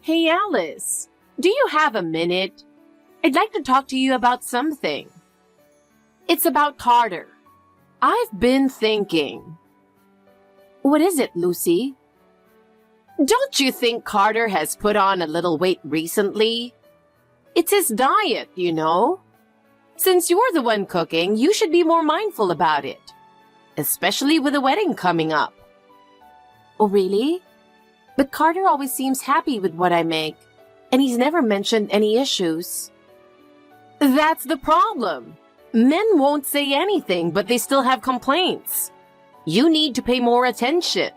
Hey Alice, do you have a minute? I'd like to talk to you about something. It's about Carter. I've been thinking. What is it, Lucy? Don't you think Carter has put on a little weight recently? It's his diet, you know. Since you're the one cooking, you should be more mindful about it. Especially with the wedding coming up. Oh, really? But Carter always seems happy with what I make, and he's never mentioned any issues. That's the problem. Men won't say anything, but they still have complaints. You need to pay more attention.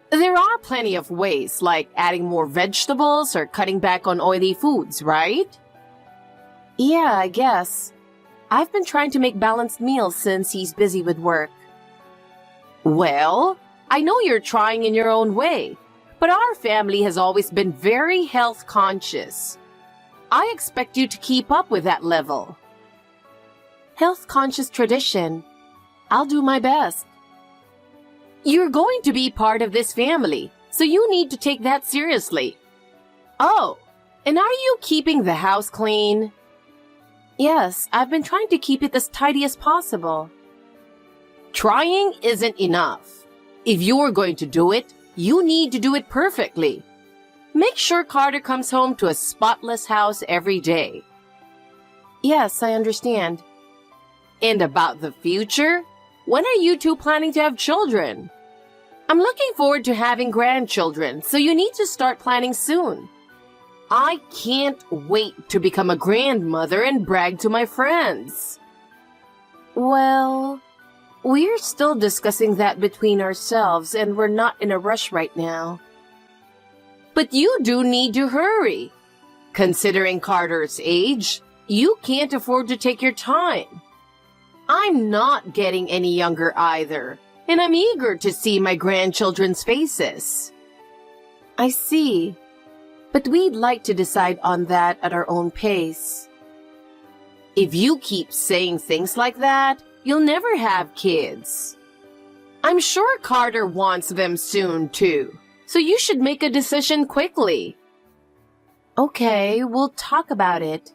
There are plenty of ways, like adding more vegetables or cutting back on oily foods, right? Yeah, I guess. I've been trying to make balanced meals since he's busy with work. Well, I know you're trying in your own way, but our family has always been very health conscious. I expect you to keep up with that level. Health conscious tradition. I'll do my best. You're going to be part of this family, so you need to take that seriously. Oh, and are you keeping the house clean? Yes, I've been trying to keep it as tidy as possible. Trying isn't enough. If you're going to do it, you need to do it perfectly. Make sure Carter comes home to a spotless house every day. Yes, I understand. And about the future? When are you two planning to have children? I'm looking forward to having grandchildren, so you need to start planning soon. I can't wait to become a grandmother and brag to my friends. Well, we're still discussing that between ourselves, and we're not in a rush right now. But you do need to hurry. Considering Carter's age, you can't afford to take your time. I'm not getting any younger either, and I'm eager to see my grandchildren's faces. I see. But we'd like to decide on that at our own pace. If you keep saying things like that, you'll never have kids. I'm sure Carter wants them soon, too, so you should make a decision quickly. Okay, we'll talk about it.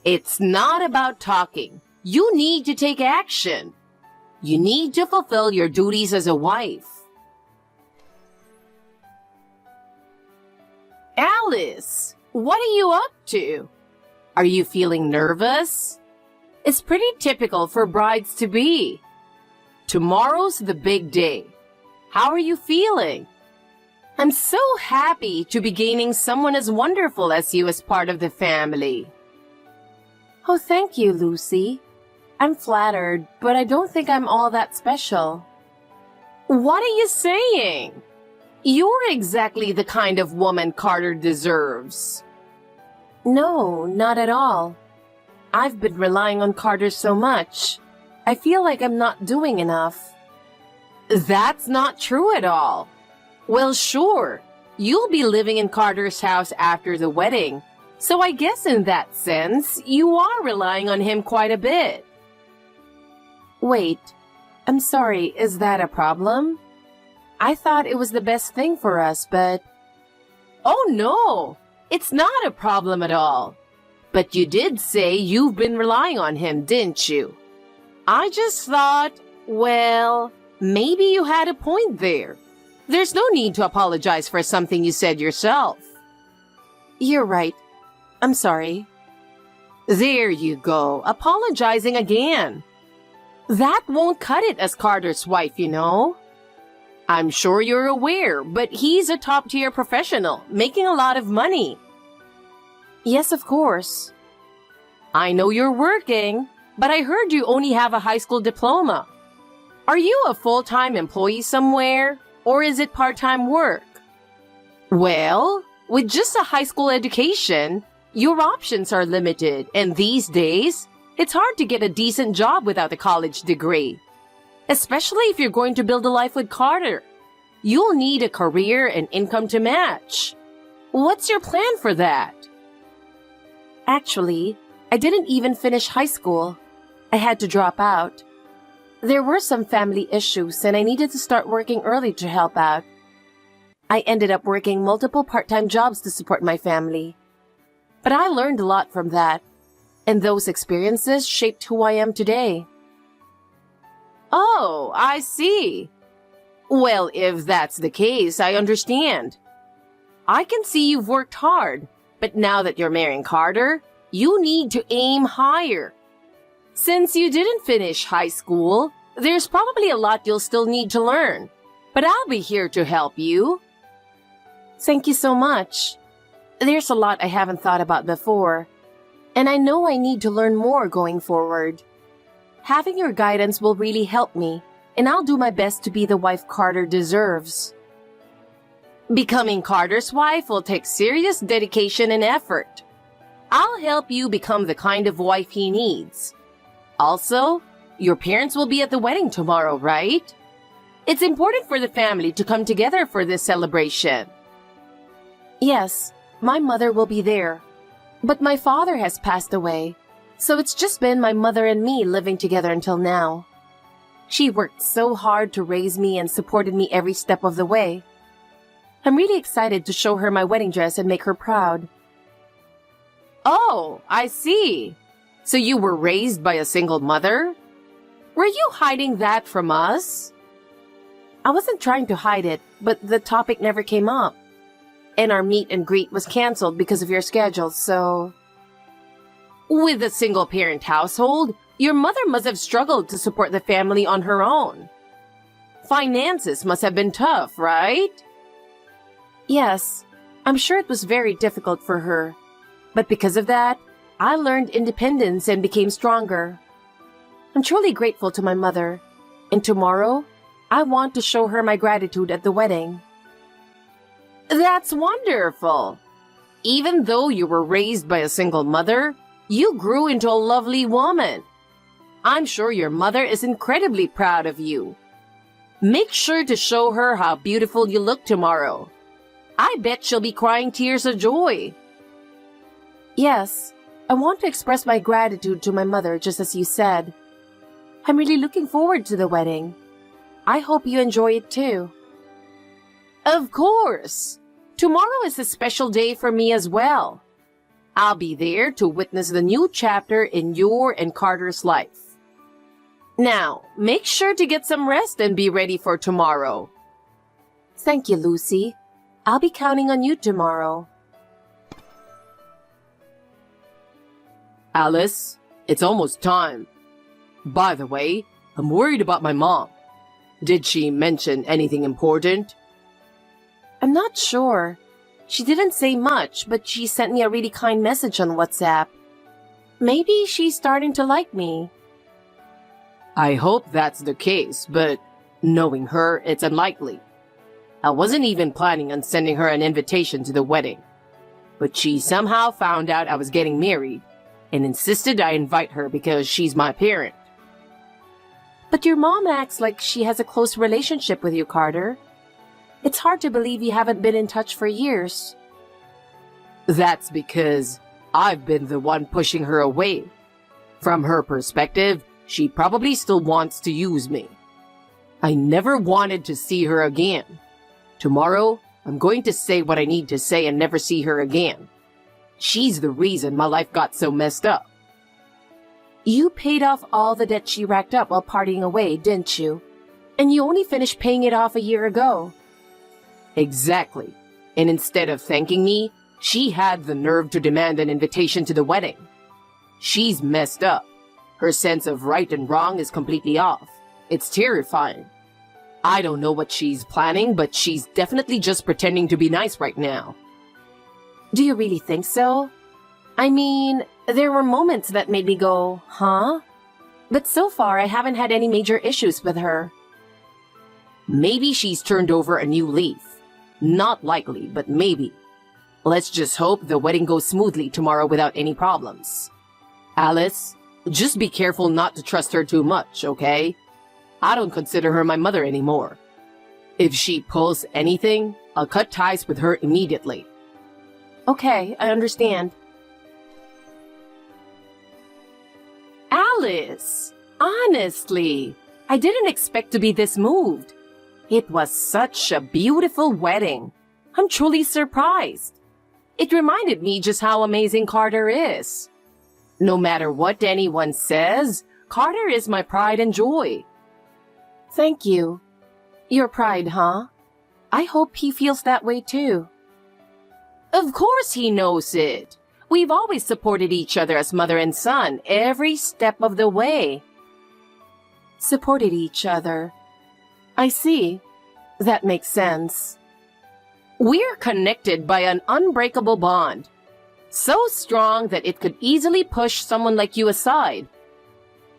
It's not about talking. You need to take action. You need to fulfill your duties as a wife. Alice, what are you up to? Are you feeling nervous? It's pretty typical for brides to be. Tomorrow's the big day. How are you feeling? I'm so happy to be gaining someone as wonderful as you as part of the family. Oh, thank you, Lucy. I'm flattered, but I don't think I'm all that special. What are you saying? You're exactly the kind of woman Carter deserves. No, not at all. I've been relying on Carter so much. I feel like I'm not doing enough. That's not true at all. Well, sure, you'll be living in Carter's house after the wedding, so I guess in that sense, you are relying on him quite a bit. Wait, I'm sorry, is that a problem? I thought it was the best thing for us, but... Oh no, it's not a problem at all. But you did say you've been relying on him, didn't you? I just thought, well, maybe you had a point there. There's no need to apologize for something you said yourself. You're right. I'm sorry. There you go, apologizing again. That won't cut it as Carter's wife, you know. I'm sure you're aware, but he's a top-tier professional, making a lot of money. Yes, of course. I know you're working, but I heard you only have a high school diploma. Are you a full-time employee somewhere, or is it part-time work? Well, with just a high school education, your options are limited, and these days, it's hard to get a decent job without a college degree. Especially if you're going to build a life with Carter. You'll need a career and income to match. What's your plan for that? Actually, I didn't even finish high school. I had to drop out. There were some family issues and I needed to start working early to help out. I ended up working multiple part-time jobs to support my family. But I learned a lot from that, and those experiences shaped who I am today. Oh, I see. Well, if that's the case, I understand. I can see you've worked hard, but now that you're marrying Carter, you need to aim higher. Since you didn't finish high school, there's probably a lot you'll still need to learn, but I'll be here to help you. Thank you so much. There's a lot I haven't thought about before, and I know I need to learn more going forward. Having your guidance will really help me, and I'll do my best to be the wife Carter deserves. Becoming Carter's wife will take serious dedication and effort. I'll help you become the kind of wife he needs. Also, your parents will be at the wedding tomorrow, right? It's important for the family to come together for this celebration. Yes, my mother will be there, but my father has passed away, so it's just been my mother and me living together until now. She worked so hard to raise me and supported me every step of the way. I'm really excited to show her my wedding dress and make her proud. Oh, I see. So you were raised by a single mother? Were you hiding that from us? I wasn't trying to hide it, but the topic never came up. And our meet and greet was canceled because of your schedule, so... With a single-parent household, your mother must have struggled to support the family on her own. Finances must have been tough, right? Yes, I'm sure it was very difficult for her. But because of that, I learned independence and became stronger. I'm truly grateful to my mother, and tomorrow, I want to show her my gratitude at the wedding. That's wonderful! Even though you were raised by a single mother, you grew into a lovely woman. I'm sure your mother is incredibly proud of you. Make sure to show her how beautiful you look tomorrow. I bet she'll be crying tears of joy. Yes, I want to express my gratitude to my mother just as you said. I'm really looking forward to the wedding. I hope you enjoy it too. Of course! Tomorrow is a special day for me as well. I'll be there to witness the new chapter in your and Carter's life. Now, make sure to get some rest and be ready for tomorrow. Thank you, Lucy. I'll be counting on you tomorrow. Alice, it's almost time. By the way, I'm worried about my mom. Did she mention anything important? I'm not sure. She didn't say much, but she sent me a really kind message on WhatsApp. Maybe she's starting to like me. I hope that's the case, but knowing her, it's unlikely. I wasn't even planning on sending her an invitation to the wedding. But she somehow found out I was getting married and insisted I invite her because she's my parent. But your mom acts like she has a close relationship with you, Carter. It's hard to believe you haven't been in touch for years. That's because I've been the one pushing her away. From her perspective, she probably still wants to use me. I never wanted to see her again. Tomorrow, I'm going to say what I need to say and never see her again. She's the reason my life got so messed up. You paid off all the debt she racked up while partying away, didn't you? And you only finished paying it off a year ago. Exactly. And instead of thanking me, she had the nerve to demand an invitation to the wedding. She's messed up. Her sense of right and wrong is completely off. It's terrifying. I don't know what she's planning, but she's definitely just pretending to be nice right now. Do you really think so? I mean, there were moments that made me go, huh? But so far, I haven't had any major issues with her. Maybe she's turned over a new leaf. Not likely, but maybe. Let's just hope the wedding goes smoothly tomorrow without any problems. Alice, just be careful not to trust her too much, okay? I don't consider her my mother anymore. If she pulls anything, I'll cut ties with her immediately. Okay, I understand. Alice, honestly, I didn't expect to be this moved. It was such a beautiful wedding, I'm truly surprised. It reminded me just how amazing Carter is. No matter what anyone says, Carter is my pride and joy. Thank you. Your pride, huh? I hope he feels that way too. Of course he knows it. We've always supported each other as mother and son every step of the way. Supported each other. I see. That makes sense. We're connected by an unbreakable bond. So strong that it could easily push someone like you aside.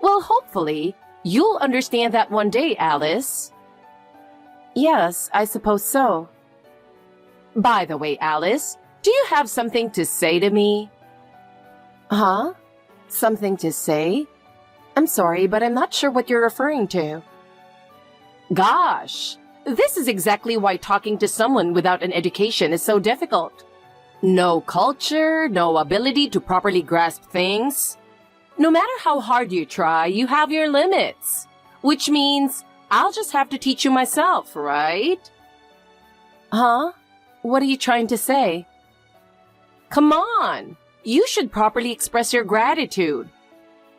Well, hopefully, you'll understand that one day, Alice. Yes, I suppose so. By the way, Alice, do you have something to say to me? Huh? Something to say? I'm sorry, but I'm not sure what you're referring to. Gosh, this is exactly why talking to someone without an education is so difficult. No culture, no ability to properly grasp things. No matter how hard you try, you have your limits. Which means I'll just have to teach you myself, right? Huh? What are you trying to say? Come on! You should properly express your gratitude.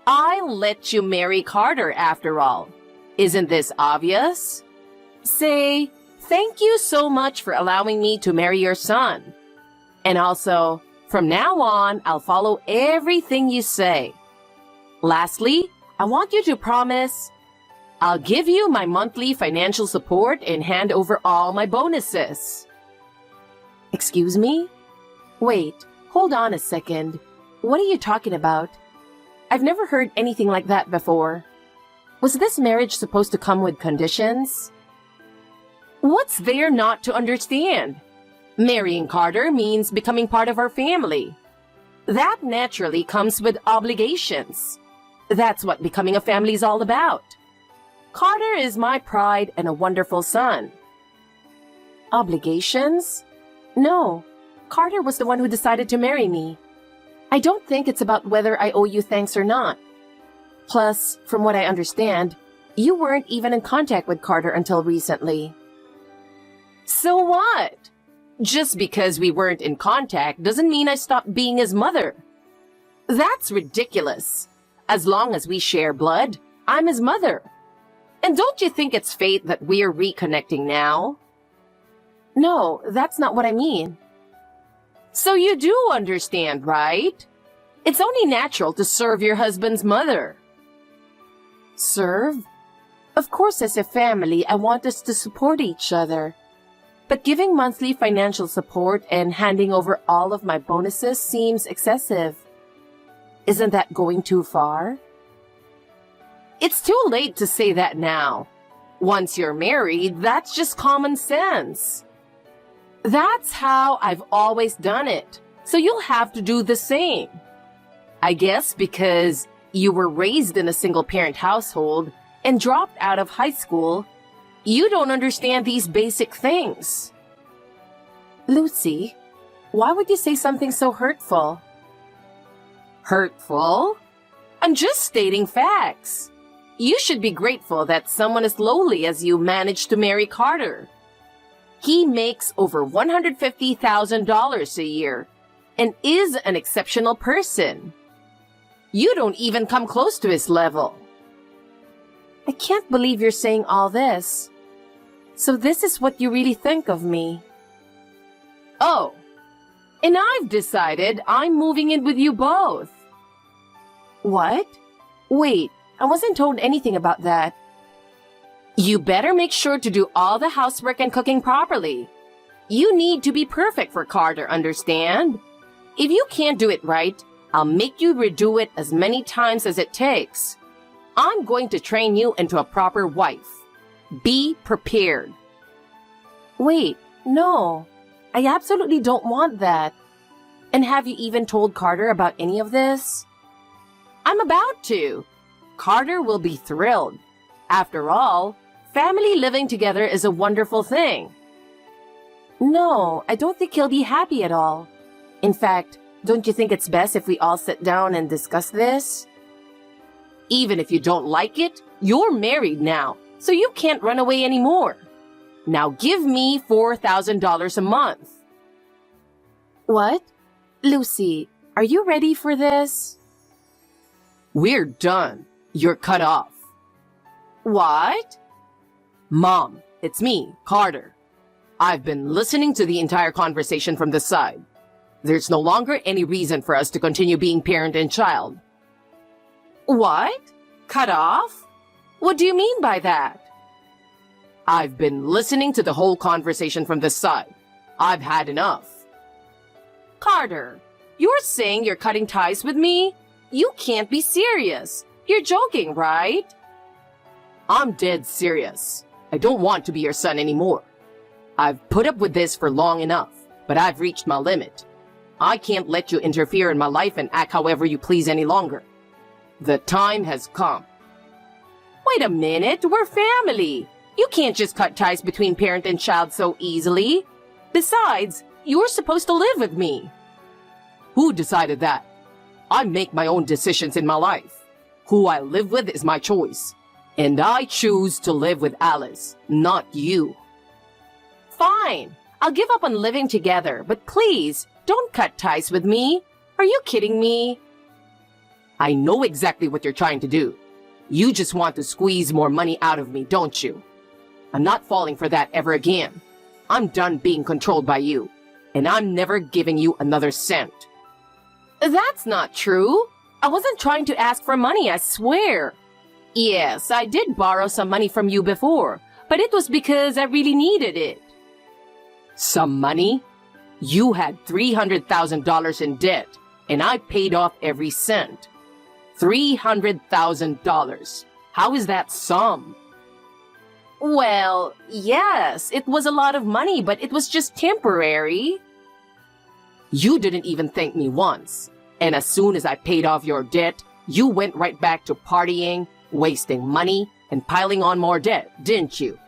I'll let you marry Carter after all. Isn't this obvious? Say, thank you so much for allowing me to marry your son. And also, from now on, I'll follow everything you say. Lastly, I want you to promise I'll give you my monthly financial support and hand over all my bonuses. Excuse me? Wait, hold on a second. What are you talking about? I've never heard anything like that before. Was this marriage supposed to come with conditions? What's there not to understand? Marrying Carter means becoming part of our family. That naturally comes with obligations. That's what becoming a family is all about. Carter is my pride and a wonderful son. Obligations? No, Carter was the one who decided to marry me. I don't think it's about whether I owe you thanks or not. Plus, from what I understand, you weren't even in contact with Carter until recently. So what? Just because we weren't in contact doesn't mean I stopped being his mother. That's ridiculous. As long as we share blood, I'm his mother. And don't you think it's fate that we're reconnecting now? No, that's not what I mean. So you do understand, right? It's only natural to serve your husband's mother. Serve? Of course, as a family, I want us to support each other. But giving monthly financial support and handing over all of my bonuses seems excessive. Isn't that going too far? It's too late to say that now. Once you're married, that's just common sense. That's how I've always done it, so you'll have to do the same. I guess because you were raised in a single-parent household and dropped out of high school, you don't understand these basic things. Lucy, why would you say something so hurtful? Hurtful? I'm just stating facts. You should be grateful that someone as lowly as you managed to marry Carter. He makes over $150,000 a year and is an exceptional person. You don't even come close to his level. I can't believe you're saying all this. So this is what you really think of me. Oh, and I've decided I'm moving in with you both. What? Wait, I wasn't told anything about that. You better make sure to do all the housework and cooking properly. You need to be perfect for Carter, understand? If you can't do it right, I'll make you redo it as many times as it takes. I'm going to train you into a proper wife. Be prepared. Wait, no. I absolutely don't want that. And have you even told Carter about any of this? I'm about to. Carter will be thrilled. After all, family living together is a wonderful thing. No, I don't think he'll be happy at all. In fact, don't you think it's best if we all sit down and discuss this? Even if you don't like it, you're married now, so you can't run away anymore. Now give me $4,000 a month. What? Lucy, are you ready for this? We're done. You're cut off. What? Mom, it's me, Carter. I've been listening to the entire conversation from this side. There's no longer any reason for us to continue being parent and child. What? Cut off? What do you mean by that? I've been listening to the whole conversation from this side. I've had enough. Carter, you're saying you're cutting ties with me? You can't be serious. You're joking, right? I'm dead serious. I don't want to be your son anymore. I've put up with this for long enough, but I've reached my limit. I can't let you interfere in my life and act however you please any longer. The time has come. Wait a minute, we're family. You can't just cut ties between parent and child so easily. Besides, you're supposed to live with me. Who decided that? I make my own decisions in my life. Who I live with is my choice. And I choose to live with Alice, not you. Fine. I'll give up on living together, but please, don't cut ties with me. Are you kidding me? I know exactly what you're trying to do. You just want to squeeze more money out of me, don't you? I'm not falling for that ever again. I'm done being controlled by you, and I'm never giving you another cent. That's not true. I wasn't trying to ask for money, I swear. Yes, I did borrow some money from you before, but it was because I really needed it. Some money? You had $300,000 in debt, and I paid off every cent. $300,000. How is that some? Well, yes, it was a lot of money, but it was just temporary. You didn't even thank me once. And as soon as I paid off your debt, you went right back to partying, wasting money, and piling on more debt, didn't you?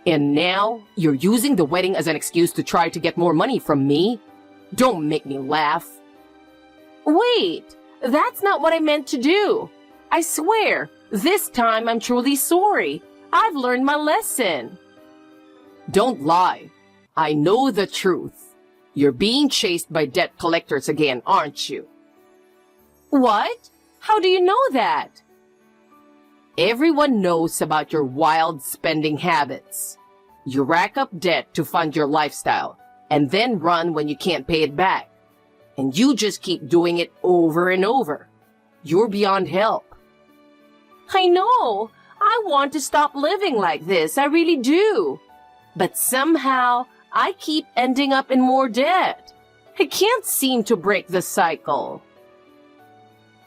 And now, you're using the wedding as an excuse to try to get more money from me? Don't make me laugh. Wait, that's not what I meant to do. I swear, this time I'm truly sorry. I've learned my lesson. Don't lie. I know the truth. You're being chased by debt collectors again, aren't you? What? How do you know that? Everyone knows about your wild spending habits. You rack up debt to fund your lifestyle, and then run when you can't pay it back. And you just keep doing it over and over. You're beyond help. I know. I want to stop living like this. I really do. But somehow, I keep ending up in more debt. I can't seem to break the cycle.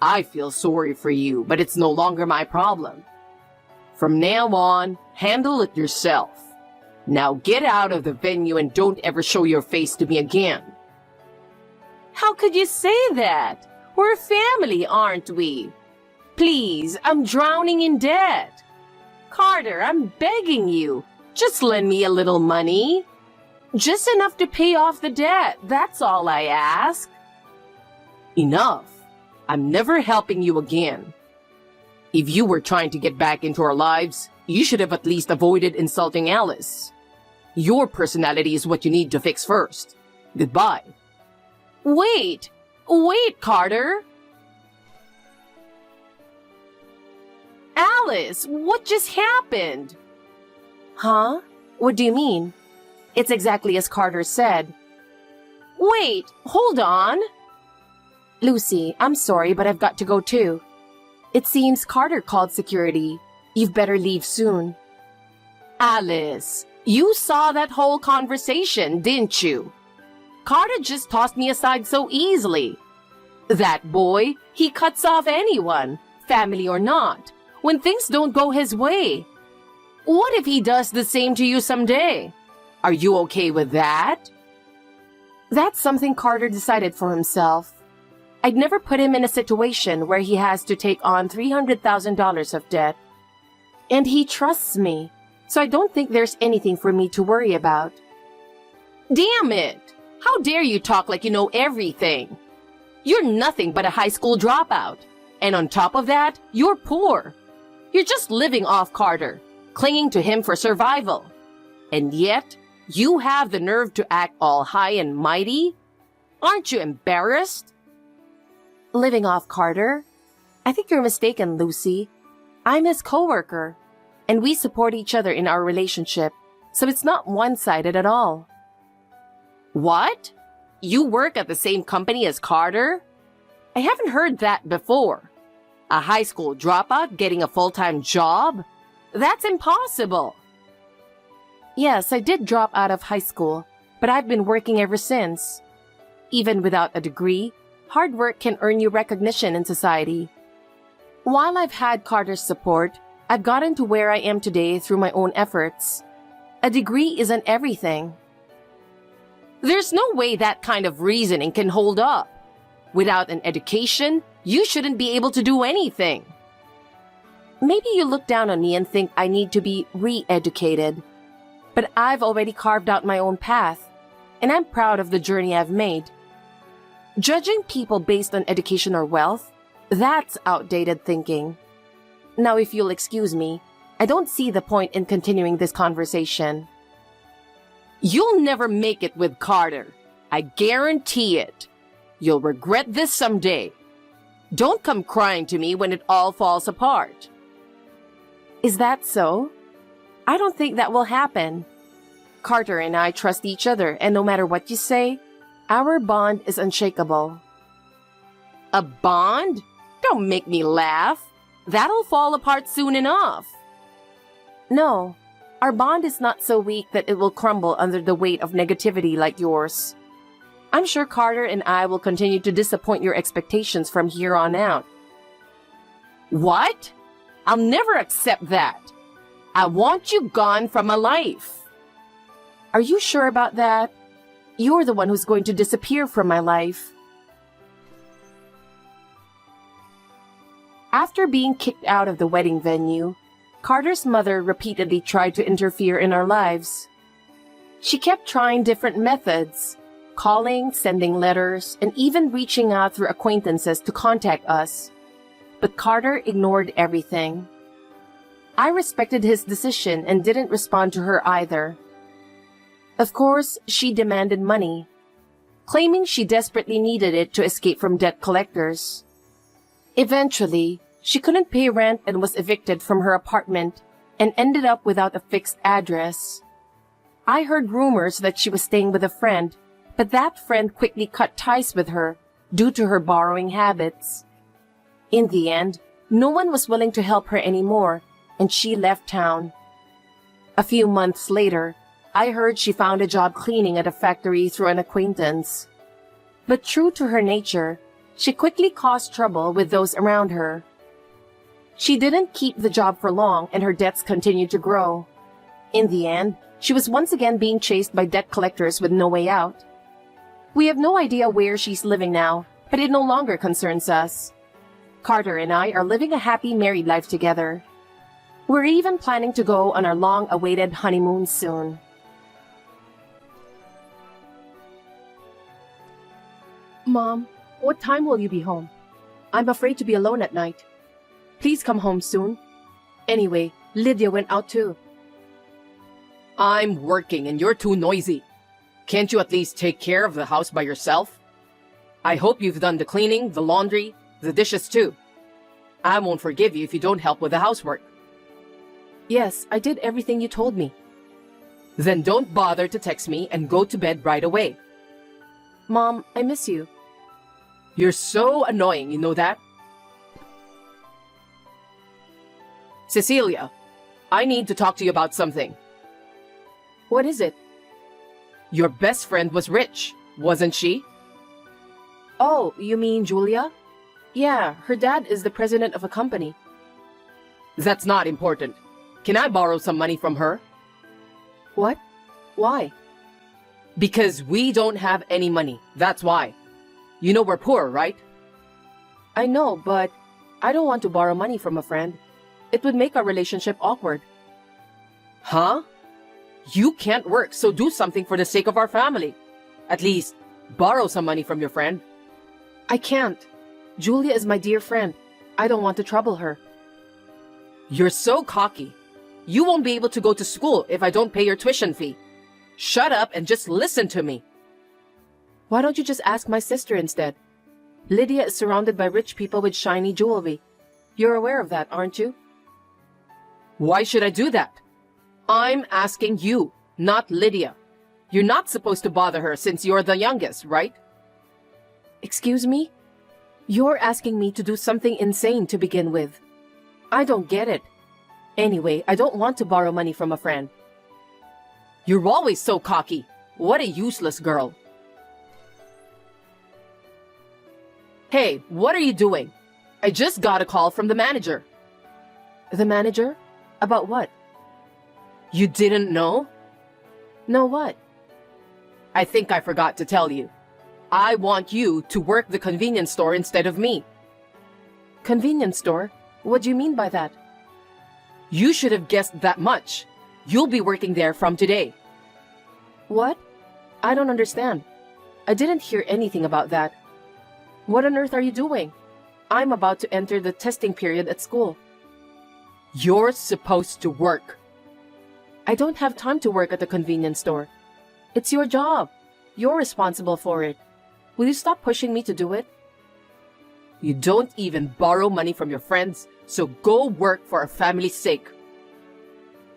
I feel sorry for you, but it's no longer my problem. From now on, handle it yourself. Now get out of the venue and don't ever show your face to me again. How could you say that? We're family, aren't we? Please, I'm drowning in debt. Carter, I'm begging you. Just lend me a little money. Just enough to pay off the debt. That's all I ask. Enough. I'm never helping you again. If you were trying to get back into our lives, you should have at least avoided insulting Alice. Your personality is what you need to fix first. Goodbye. Wait, Carter. Alice, what just happened? Huh? What do you mean? It's exactly as Carter said. Wait, hold on. Lucy, I'm sorry, but I've got to go too. It seems Carter called security. You've better leave soon. Alice, you saw that whole conversation, didn't you? Carter just tossed me aside so easily. That boy, he cuts off anyone, family or not, when things don't go his way. What if he does the same to you someday? Are you okay with that? That's something Carter decided for himself. I'd never put him in a situation where he has to take on $300,000 of debt. And he trusts me, so I don't think there's anything for me to worry about. Damn it! How dare you talk like you know everything? You're nothing but a high school dropout. And on top of that, you're poor. You're just living off Carter, clinging to him for survival. And yet, you have the nerve to act all high and mighty? Aren't you embarrassed? Living off Carter? I think you're mistaken, Lucy. I'm his coworker, and we support each other in our relationship, so it's not one-sided at all. What? You work at the same company as Carter? I haven't heard that before. A high school dropout getting a full-time job? That's impossible. Yes, I did drop out of high school, but I've been working ever since. Even without a degree, hard work can earn you recognition in society. While I've had Carter's support, I've gotten to where I am today through my own efforts. A degree isn't everything. There's no way that kind of reasoning can hold up. Without an education, you shouldn't be able to do anything. Maybe you look down on me and think I need to be re-educated. But I've already carved out my own path, and I'm proud of the journey I've made. Judging people based on education or wealth, that's outdated thinking. Now, if you'll excuse me, I don't see the point in continuing this conversation. You'll never make it with Carter. I guarantee it. You'll regret this someday. Don't come crying to me when it all falls apart. Is that so? I don't think that will happen. Carter and I trust each other, and no matter what you say, our bond is unshakable. A bond? Don't make me laugh. That'll fall apart soon enough. No, our bond is not so weak that it will crumble under the weight of negativity like yours. I'm sure Carter and I will continue to disappoint your expectations from here on out. What? I'll never accept that. I want you gone from my life. Are you sure about that? You're the one who's going to disappear from my life. After being kicked out of the wedding venue, Carter's mother repeatedly tried to interfere in our lives. She kept trying different methods, calling, sending letters, and even reaching out through acquaintances to contact us. But Carter ignored everything. I respected his decision and didn't respond to her either. Of course, she demanded money, claiming she desperately needed it to escape from debt collectors. Eventually, she couldn't pay rent and was evicted from her apartment and ended up without a fixed address. I heard rumors that she was staying with a friend, but that friend quickly cut ties with her due to her borrowing habits. In the end, no one was willing to help her anymore, and she left town. A few months later, I heard she found a job cleaning at a factory through an acquaintance. But true to her nature, she quickly caused trouble with those around her. She didn't keep the job for long, and her debts continued to grow. In the end, she was once again being chased by debt collectors with no way out. We have no idea where she's living now, but it no longer concerns us. Carter and I are living a happy married life together. We're even planning to go on our long-awaited honeymoon soon. Mom, what time will you be home? I'm afraid to be alone at night. Please come home soon. Anyway, Lydia went out too. I'm working and you're too noisy. Can't you at least take care of the house by yourself? I hope you've done the cleaning, the laundry, the dishes too. I won't forgive you if you don't help with the housework. Yes, I did everything you told me. Then don't bother to text me and go to bed right away. Mom, I miss you. You're so annoying, you know that? Cecilia, I need to talk to you about something. What is it? Your best friend was rich, wasn't she? Oh, you mean Julia? Yeah, her dad is the president of a company. That's not important. Can I borrow some money from her? What? Why? Because we don't have any money, that's why. You know we're poor, right? I know, but I don't want to borrow money from a friend. It would make our relationship awkward. Huh? You can't work, so do something for the sake of our family. At least, borrow some money from your friend. I can't. Julia is my dear friend. I don't want to trouble her. You're so cocky. You won't be able to go to school if I don't pay your tuition fee. Shut up and just listen to me. Why don't you just ask my sister instead? Lydia is surrounded by rich people with shiny jewelry. You're aware of that, aren't you? Why should I do that? I'm asking you, not Lydia. You're not supposed to bother her since you're the youngest, right? Excuse me? You're asking me to do something insane to begin with. I don't get it. Anyway, I don't want to borrow money from a friend. You're always so cocky. What a useless girl. Hey, what are you doing? I just got a call from the manager. The manager? About what? You didn't know? No, what? I think I forgot to tell you. I want you to work the convenience store instead of me. Convenience store? What do you mean by that? You should have guessed that much. You'll be working there from today. What? I don't understand. I didn't hear anything about that. What on earth are you doing? I'm about to enter the testing period at school. You're supposed to work. I don't have time to work at the convenience store. It's your job. You're responsible for it. Will you stop pushing me to do it? You don't even borrow money from your friends, so go work for our family's sake.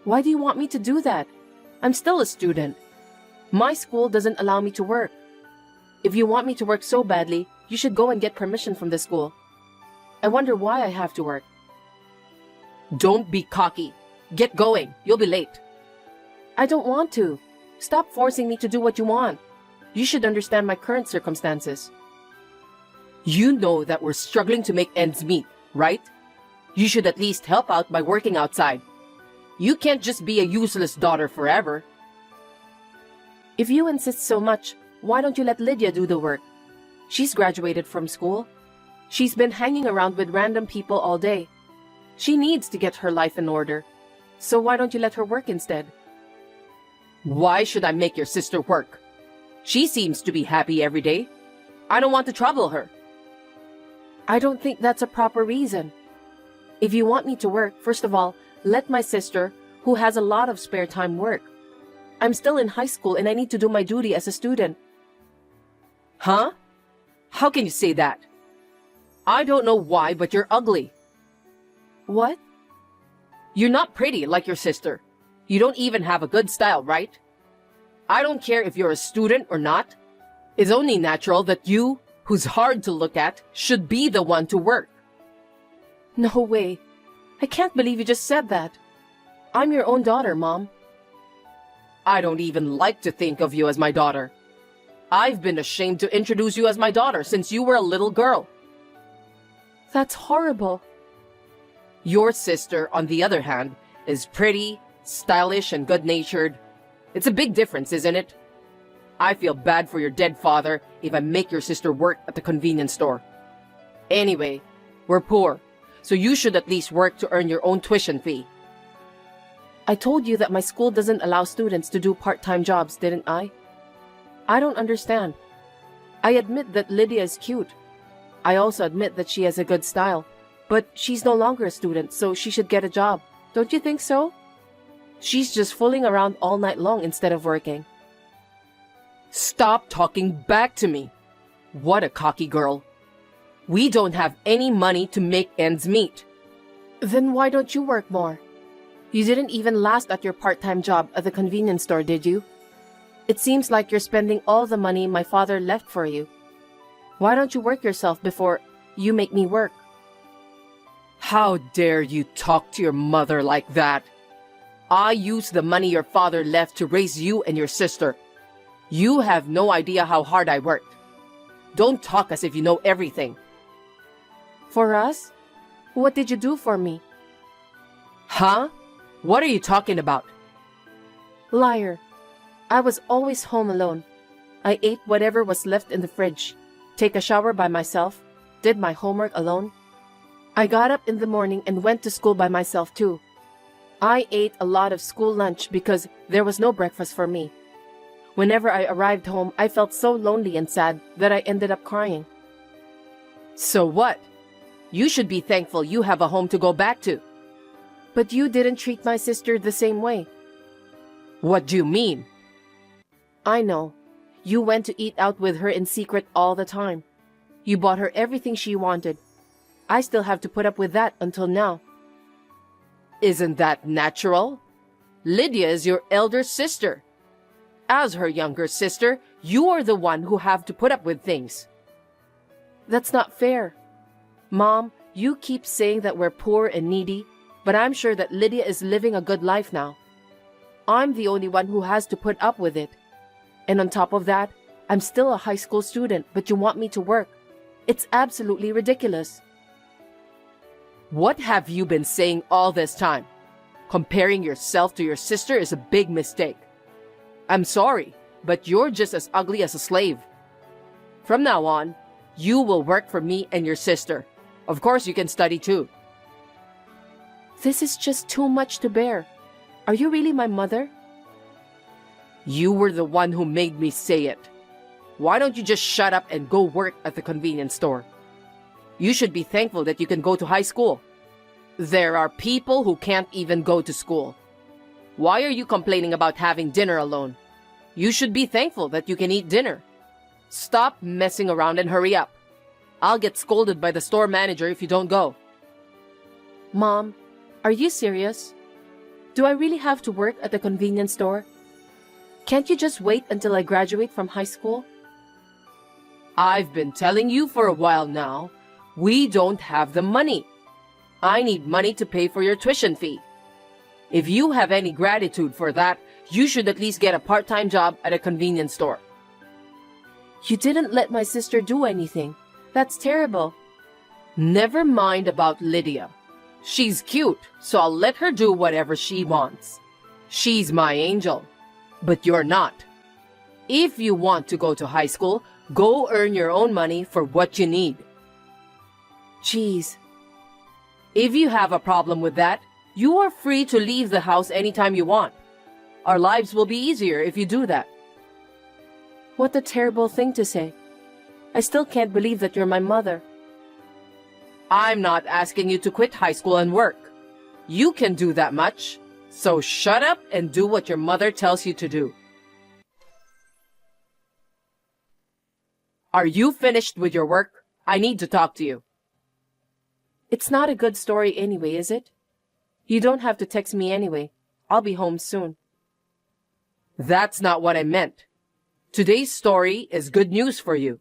Why do you want me to do that? I'm still a student. My school doesn't allow me to work. If you want me to work so badly, you should go and get permission from the school. I wonder why I have to work. Don't be cocky. Get going. You'll be late. I don't want to. Stop forcing me to do what you want. You should understand my current circumstances. You know that we're struggling to make ends meet, right? You should at least help out by working outside. You can't just be a useless daughter forever. If you insist so much, why don't you let Lydia do the work? She's graduated from school. She's been hanging around with random people all day. She needs to get her life in order. So why don't you let her work instead? Why should I make your sister work? She seems to be happy every day. I don't want to trouble her. I don't think that's a proper reason. If you want me to work, first of all, let my sister, who has a lot of spare time, work. I'm still in high school and I need to do my duty as a student. Huh? How can you say that? I don't know why, but you're ugly. What? You're not pretty like your sister. You don't even have a good style, right? I don't care if you're a student or not. It's only natural that you, who's hard to look at, should be the one to work. No way. I can't believe you just said that. I'm your own daughter, Mom. I don't even like to think of you as my daughter. I've been ashamed to introduce you as my daughter since you were a little girl. That's horrible. Your sister, on the other hand, is pretty, stylish, and good-natured. It's a big difference, isn't it? I feel bad for your dead father if I make your sister work at the convenience store. Anyway, we're poor, so you should at least work to earn your own tuition fee. I told you that my school doesn't allow students to do part-time jobs, didn't I? I don't understand. I admit that Lydia is cute. I also admit that she has a good style. But she's no longer a student, so she should get a job. Don't you think so? She's just fooling around all night long instead of working. Stop talking back to me. What a cocky girl. We don't have any money to make ends meet. Then why don't you work more? You didn't even last at your part-time job at the convenience store, did you? It seems like you're spending all the money my father left for you. Why don't you work yourself before you make me work? How dare you talk to your mother like that? I used the money your father left to raise you and your sister. You have no idea how hard I worked. Don't talk as if you know everything. For us? What did you do for me? Huh? What are you talking about? Liar. I was always home alone. I ate whatever was left in the fridge, take a shower by myself, did my homework alone. I got up in the morning and went to school by myself too. I ate a lot of school lunch because there was no breakfast for me. Whenever I arrived home, I felt so lonely and sad that I ended up crying. So what? You should be thankful you have a home to go back to. But you didn't treat my sister the same way. What do you mean? I know. You went to eat out with her in secret all the time. You bought her everything she wanted. I still have to put up with that until now. Isn't that natural? Lydia is your elder sister. As her younger sister, you are the one who have to put up with things. That's not fair. Mom, you keep saying that we're poor and needy, but I'm sure that Lydia is living a good life now. I'm the only one who has to put up with it. And on top of that, I'm still a high school student, but you want me to work. It's absolutely ridiculous. What have you been saying all this time? Comparing yourself to your sister is a big mistake. I'm sorry, but you're just as ugly as a slave. From now on, you will work for me and your sister. Of course, you can study too. This is just too much to bear. Are you really my mother? You were the one who made me say it. Why don't you just shut up and go work at the convenience store? You should be thankful that you can go to high school. There are people who can't even go to school. Why are you complaining about having dinner alone? You should be thankful that you can eat dinner. Stop messing around and hurry up. I'll get scolded by the store manager if you don't go. Mom, are you serious? Do I really have to work at the convenience store? Can't you just wait until I graduate from high school? I've been telling you for a while now, we don't have the money. I need money to pay for your tuition fee. If you have any gratitude for that, you should at least get a part-time job at a convenience store. You didn't let my sister do anything. That's terrible. Never mind about Lydia. She's cute, so I'll let her do whatever she wants. She's my angel. But you're not. If you want to go to high school, go earn your own money for what you need. Jeez. If you have a problem with that, you are free to leave the house anytime you want. Our lives will be easier if you do that. What a terrible thing to say. I still can't believe that you're my mother. I'm not asking you to quit high school and work. You can do that much. So shut up and do what your mother tells you to do. Are you finished with your work? I need to talk to you. It's not a good story anyway, is it? You don't have to text me anyway. I'll be home soon. That's not what I meant. Today's story is good news for you.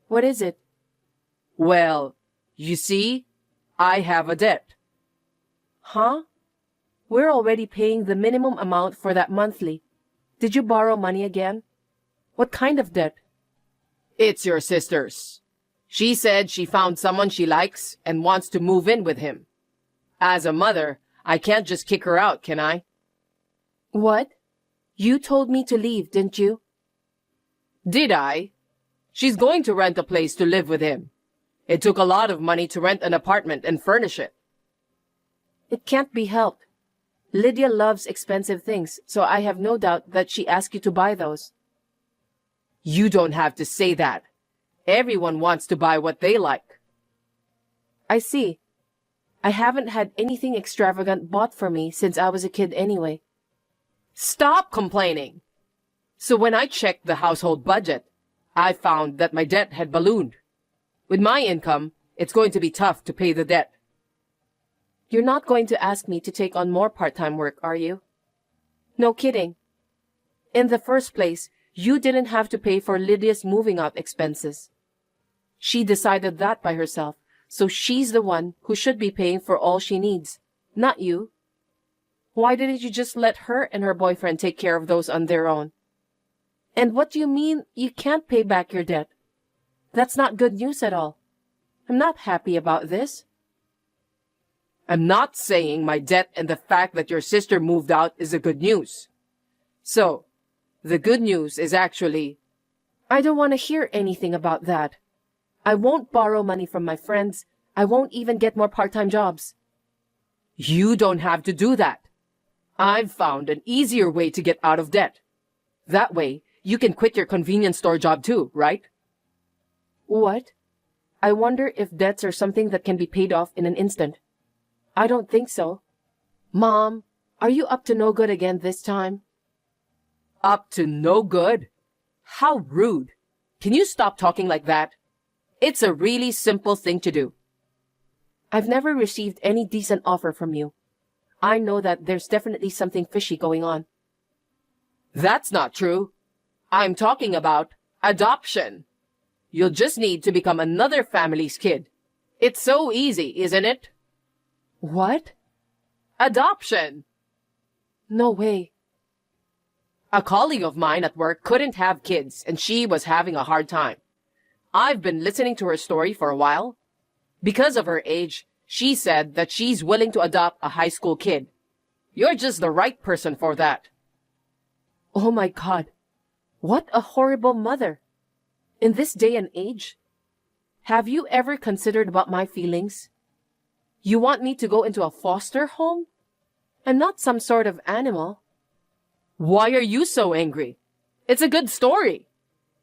What is it? Well, you see, I have a debt. Huh? We're already paying the minimum amount for that monthly. Did you borrow money again? What kind of debt? It's your sister's. She said she found someone she likes and wants to move in with him. As a mother, I can't just kick her out, can I? What? You told me to leave, didn't you? Did I? She's going to rent a place to live with him. It took a lot of money to rent an apartment and furnish it. It can't be helped. Lydia loves expensive things, so I have no doubt that she asked you to buy those. You don't have to say that. Everyone wants to buy what they like. I see. I haven't had anything extravagant bought for me since I was a kid anyway. Stop complaining. So when I checked the household budget, I found that my debt had ballooned. With my income, it's going to be tough to pay the debt. You're not going to ask me to take on more part-time work, are you? No kidding. In the first place, you didn't have to pay for Lydia's moving out expenses. She decided that by herself, so she's the one who should be paying for all she needs, not you. Why didn't you just let her and her boyfriend take care of those on their own? And what do you mean you can't pay back your debt? That's not good news at all. I'm not happy about this. I'm not saying my debt and the fact that your sister moved out is a good news. So, the good news is actually... I don't want to hear anything about that. I won't borrow money from my friends. I won't even get more part-time jobs. You don't have to do that. I've found an easier way to get out of debt. That way, you can quit your convenience store job too, right? What? I wonder if debts are something that can be paid off in an instant. I don't think so. Mom, are you up to no good again this time? Up to no good? How rude. Can you stop talking like that? It's a really simple thing to do. I've never received any decent offer from you. I know that there's definitely something fishy going on. That's not true. I'm talking about adoption. You'll just need to become another family's kid. It's so easy, isn't it? What? Adoption. No way. A colleague of mine at work couldn't have kids, and she was having a hard time. I've been listening to her story for a while. Because of her age, she said that she's willing to adopt a high school kid. You're just the right person for that. Oh my God. What a horrible mother. In this day and age, have you ever considered about my feelings? You want me to go into a foster home? I'm not some sort of animal. Why are you so angry? It's a good story.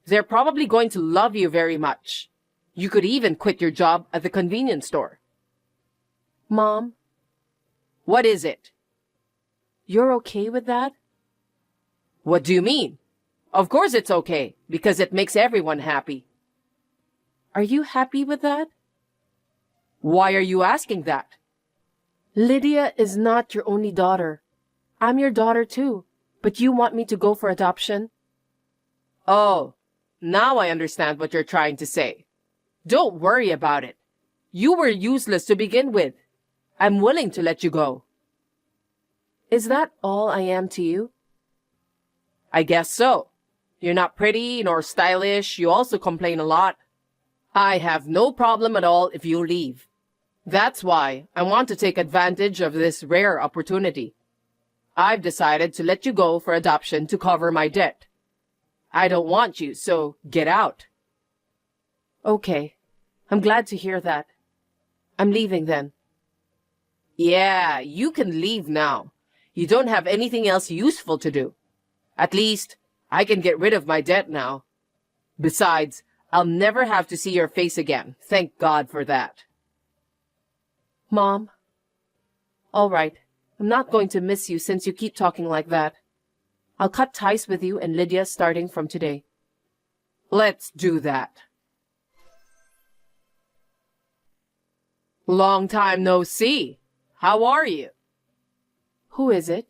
They're probably going to love you very much. You could even quit your job at the convenience store. Mom, what is it? you're okay with that? What do you mean? Of course it's okay, because it makes everyone happy. Are you happy with that? Why are you asking that? Lydia is not your only daughter. I'm your daughter too, but you want me to go for adoption? Oh, now I understand what you're trying to say. Don't worry about it. You were useless to begin with. I'm willing to let you go. Is that all I am to you? I guess so. You're not pretty nor stylish. You also complain a lot. I have no problem at all if you leave. That's why I want to take advantage of this rare opportunity. I've decided to let you go for adoption to cover my debt. I don't want you, so get out. Okay. I'm glad to hear that. I'm leaving then. Yeah, you can leave now. You don't have anything else useful to do. At least, I can get rid of my debt now. Besides, I'll never have to see your face again. Thank God for that. Mom. All right. I'm not going to miss you since you keep talking like that. I'll cut ties with you and Lydia starting from today. Let's do that. Long time no see. How are you? Who is it?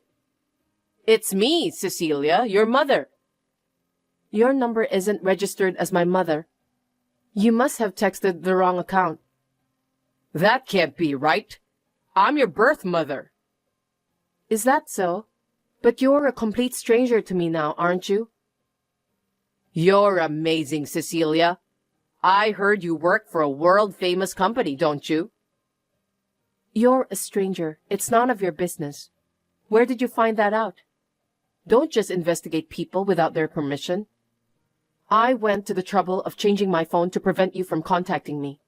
It's me, Cecilia, your mother. Your number isn't registered as my mother. You must have texted the wrong account. That can't be right. I'm your birth mother. Is that so? But you're a complete stranger to me now, aren't you? You're amazing, Cecilia. I heard you work for a world-famous company, don't you? You're a stranger. It's none of your business. Where did you find that out? Don't just investigate people without their permission. I went to the trouble of changing my phone to prevent you from contacting me.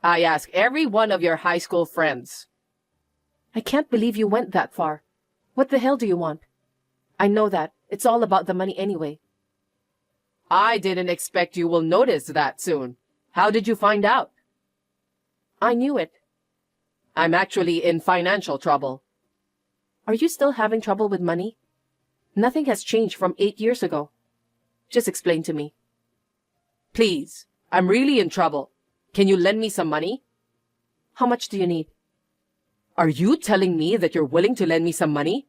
I asked every one of your high school friends. I can't believe you went that far. What the hell do you want? I know that. It's all about the money anyway. I didn't expect you will notice that soon. How did you find out? I knew it. I'm actually in financial trouble. Are you still having trouble with money? Nothing has changed from 8 years ago. Just explain to me. Please, I'm really in trouble. Can you lend me some money? How much do you need? Are you telling me that you're willing to lend me some money?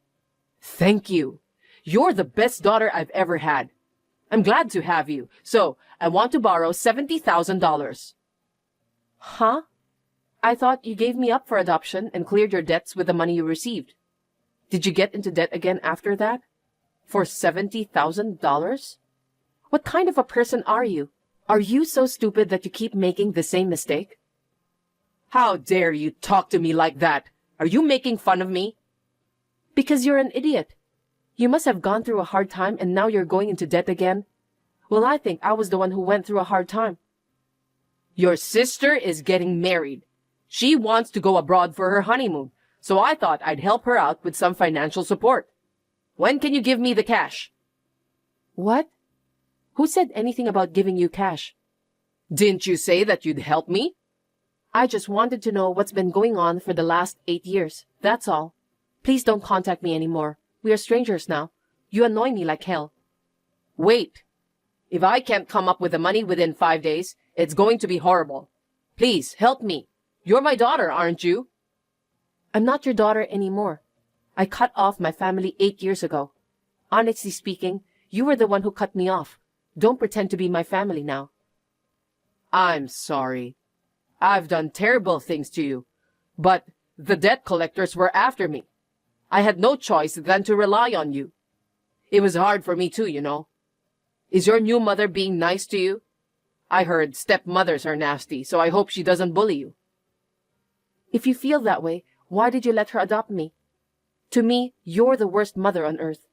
Thank you. You're the best daughter I've ever had. I'm glad to have you, so I want to borrow $70,000. Huh? I thought you gave me up for adoption and cleared your debts with the money you received. Did you get into debt again after that? For $70,000? What kind of a person are you? Are you so stupid that you keep making the same mistake? How dare you talk to me like that? Are you making fun of me? Because you're an idiot. You must have gone through a hard time and now you're going into debt again. Well, I think I was the one who went through a hard time. Your sister is getting married. She wants to go abroad for her honeymoon, so I thought I'd help her out with some financial support. When can you give me the cash? What? Who said anything about giving you cash? Didn't you say that you'd help me? I just wanted to know what's been going on for the last 8 years. That's all. Please don't contact me anymore. We are strangers now. You annoy me like hell. Wait. If I can't come up with the money within 5 days, it's going to be horrible. Please, help me. You're my daughter, aren't you? I'm not your daughter anymore. I cut off my family 8 years ago. Honestly speaking, you were the one who cut me off. Don't pretend to be my family now. I'm sorry. I've done terrible things to you, but the debt collectors were after me. I had no choice than to rely on you. It was hard for me too, you know. Is your new mother being nice to you? I heard stepmothers are nasty, so I hope she doesn't bully you. If you feel that way, why did you let her adopt me? To me, you're the worst mother on earth.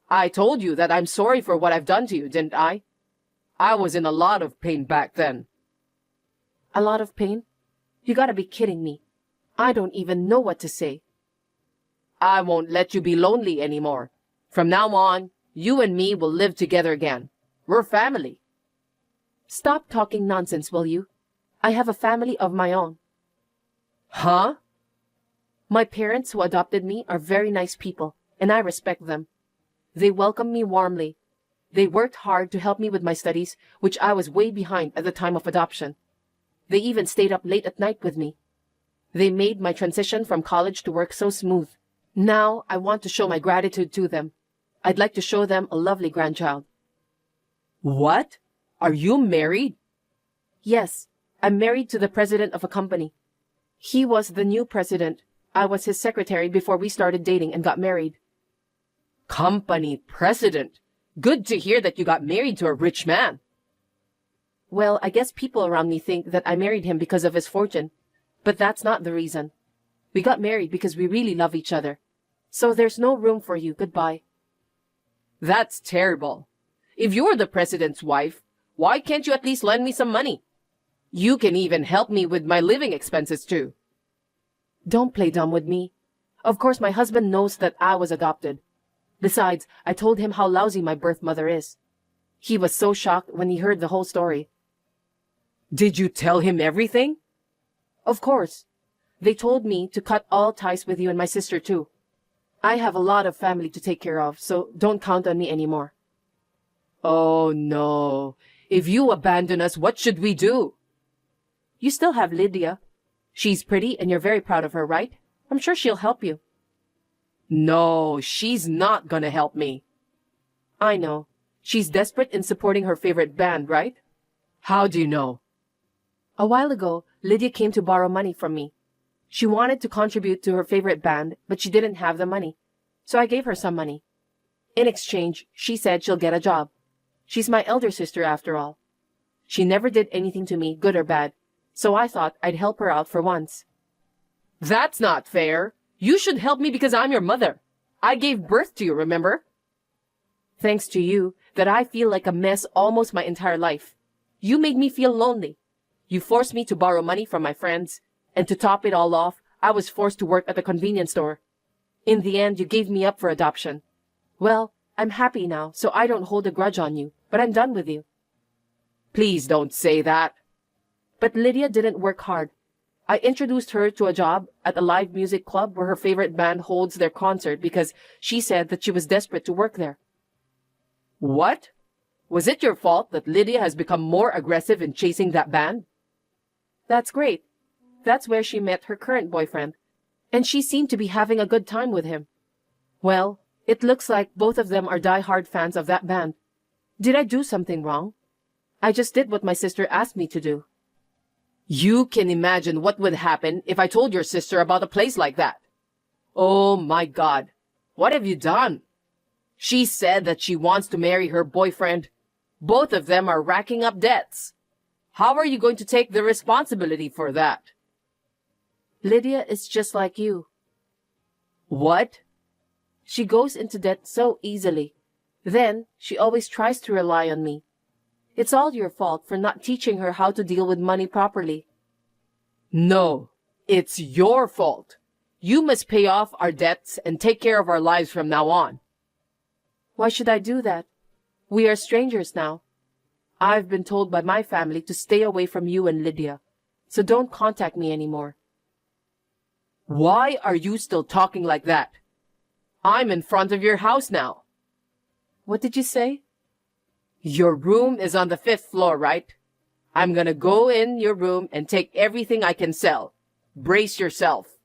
I told you that I'm sorry for what I've done to you, didn't I? I was in a lot of pain back then. A lot of pain? You gotta be kidding me. I don't even know what to say. I won't let you be lonely anymore. From now on, you and me will live together again. We're family. Stop talking nonsense, will you? I have a family of my own. Huh? My parents who adopted me are very nice people, and I respect them. They welcomed me warmly. They worked hard to help me with my studies, which I was way behind at the time of adoption. They even stayed up late at night with me. They made my transition from college to work so smooth. Now I want to show my gratitude to them. I'd like to show them a lovely grandchild. What? Are you married? Yes, I'm married to the president of a company. He was the new president. I was his secretary before we started dating and got married. Company president? Good to hear that you got married to a rich man. Well, I guess people around me think that I married him because of his fortune. But that's not the reason. We got married because we really love each other. So there's no room for you. Goodbye. That's terrible. If you're the president's wife, why can't you at least lend me some money? You can even help me with my living expenses too. Don't play dumb with me. Of course, my husband knows that I was adopted. Besides, I told him how lousy my birth mother is. He was so shocked when he heard the whole story. Did you tell him everything? Of course. They told me to cut all ties with you and my sister too. I have a lot of family to take care of, so don't count on me anymore. Oh no. If you abandon us, what should we do? You still have Lydia. She's pretty and you're very proud of her, right? I'm sure she'll help you. No, she's not gonna help me. I know. She's desperate in supporting her favorite band, right? How do you know? A while ago, Lydia came to borrow money from me. She wanted to contribute to her favorite band, but she didn't have the money. So I gave her some money. In exchange, she said she'll get a job. She's my elder sister after all. She never did anything to me, good or bad, so I thought I'd help her out for once. That's not fair. You should help me because I'm your mother. I gave birth to you, remember? Thanks to you, that I feel like a mess almost my entire life. You made me feel lonely. You forced me to borrow money from my friends, and to top it all off, I was forced to work at a convenience store. In the end, you gave me up for adoption. Well, I'm happy now, so I don't hold a grudge on you, but I'm done with you. Please don't say that. But Lydia didn't work hard. I introduced her to a job at a live music club where her favorite band holds their concert because she said that she was desperate to work there. What? Was it your fault that Lydia has become more aggressive in chasing that band? That's great. That's where she met her current boyfriend, and she seemed to be having a good time with him. Well, it looks like both of them are die-hard fans of that band. Did I do something wrong? I just did what my sister asked me to do. You can imagine what would happen if I told your sister about a place like that. Oh my God, what have you done? She said that she wants to marry her boyfriend. Both of them are racking up debts. How are you going to take the responsibility for that? Lydia is just like you. What? She goes into debt so easily. Then, she always tries to rely on me. It's all your fault for not teaching her how to deal with money properly. No, it's your fault. You must pay off our debts and take care of our lives from now on. Why should I do that? We are strangers now. I've been told by my family to stay away from you and Lydia. so don't contact me anymore. Why are you still talking like that? I'm in front of your house now. What did you say? Your room is on the 5th floor, right? I'm gonna go in your room and take everything I can sell. Brace yourself.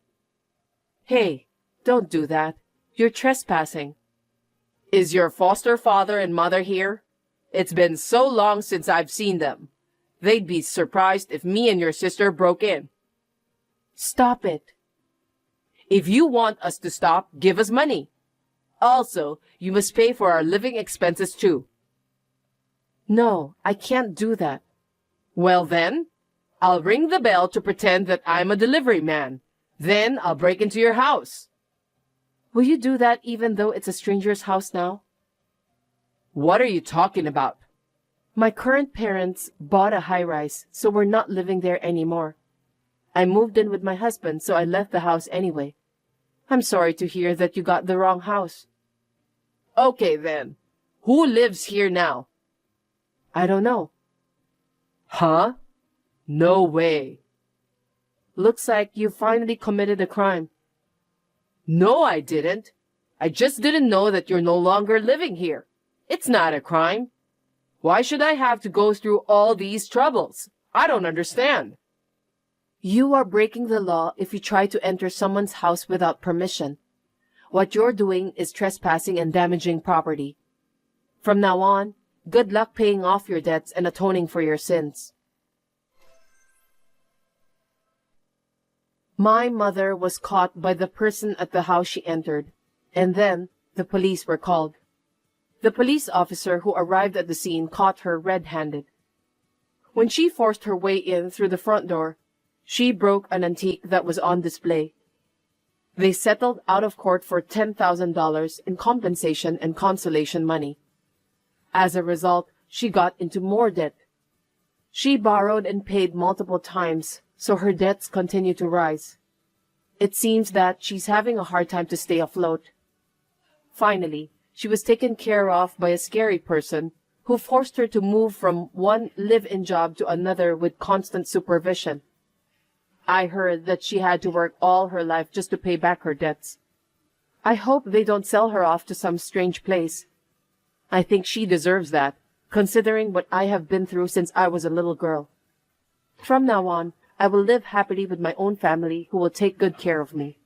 Hey, don't do that. You're trespassing. Is your foster father and mother here? It's been so long since I've seen them. They'd be surprised if me and your sister broke in. Stop it. If you want us to stop, give us money. Also, you must pay for our living expenses too. No, I can't do that. Well then, I'll ring the bell to pretend that I'm a delivery man. Then I'll break into your house. Will you do that even though it's a stranger's house now? What are you talking about? My current parents bought a high-rise, so we're not living there anymore. I moved in with my husband, so I left the house anyway. I'm sorry to hear that you got the wrong house. Okay then. Who lives here now? I don't know. Huh? No way. Looks like you finally committed a crime. No, I didn't. I just didn't know that you're no longer living here. It's not a crime. Why should I have to go through all these troubles? I don't understand. You are breaking the law if you try to enter someone's house without permission. What you're doing is trespassing and damaging property. From now on, good luck paying off your debts and atoning for your sins. My mother was caught by the person at the house she entered, and then the police were called. The police officer who arrived at the scene caught her red-handed. When she forced her way in through the front door, she broke an antique that was on display. They settled out of court for $10,000 in compensation and consolation money. As a result, she got into more debt. She borrowed and paid multiple times, so her debts continue to rise. It seems that she's having a hard time to stay afloat. Finally, she was taken care of by a scary person who forced her to move from one live-in job to another with constant supervision. I heard that she had to work all her life just to pay back her debts. I hope they don't sell her off to some strange place. I think she deserves that, considering what I have been through since I was a little girl. From now on, I will live happily with my own family who will take good care of me.